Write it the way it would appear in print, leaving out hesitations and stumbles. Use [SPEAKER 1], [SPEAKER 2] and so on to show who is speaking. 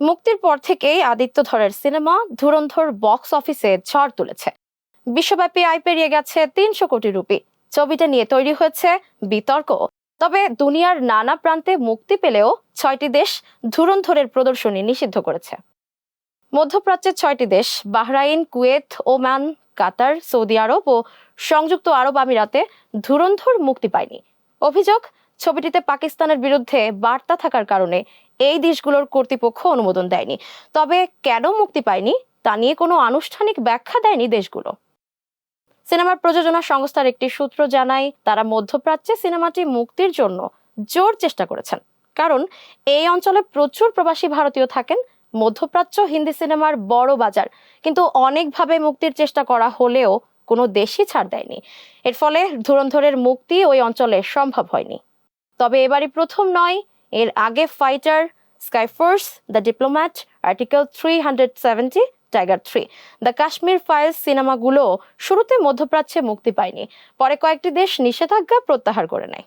[SPEAKER 1] মুক্তির পর থেকেই আদিত্য ধরের সিনেমা ধুরন্ধর বক্স অফিসে ঝড় তুলেছে। বিশ্বব্যাপী আয় পেরিয়ে গেছে ৩০০ কোটি রুপি। ছবিটা নিয়ে তৈরি হয়েছে বিতর্ক। তবে দুনিয়ার নানা প্রান্তে মুক্তি পেলেও ৬টি দেশ ধুরন্ধরের প্রদর্শনী নিষিদ্ধ করেছে। মধ্যপ্রাচ্যের ৬টি দেশ বাহরাইন, কুয়েত, ওমান, কাতার, সৌদি আরব ও সংযুক্ত আরব আমিরাতে ধুরন্ধর মুক্তি পায়নি। অভিযোগ, ছবিটিতে পাকিস্তানের বিরুদ্ধে বার্তা থাকার কারণে এই দেশগুলোর কর্তৃপক্ষ অনুমোদন দেয়নি। তবে কেন মুক্তি পায়নি তা নিয়ে কোনো আনুষ্ঠানিক ব্যাখ্যা দেয়নি দেশগুলো। সিনেমার প্রযোজনা সংস্থার একটি সূত্র জানায়, তারা মধ্যপ্রাচ্যে সিনেমাটি মুক্তির জন্য জোর চেষ্টা করেছেন, কারণ এই অঞ্চলে প্রচুর প্রবাসী ভারতীয় থাকেন। মধ্যপ্রাচ্য হিন্দি সিনেমার বড় বাজার, কিন্তু অনেকভাবে মুক্তির চেষ্টা করা হলেও কোনো দেশই ছাড় দেয়নি। এর ফলে ধুরন্ধরের মুক্তি ওই অঞ্চলে সম্ভব হয়নি। তবে এবারই প্রথম নয়, এর আগে fighter, sky force, the diplomat, article 370, tiger 3, the Kashmir files সিনেমাগুলো শুরুতে মধ্যপ্রাচ্যে মুক্তি পায়নি, পরে কয়েকটি দেশ নিষেধাজ্ঞা প্রত্যাহার করে নেয়।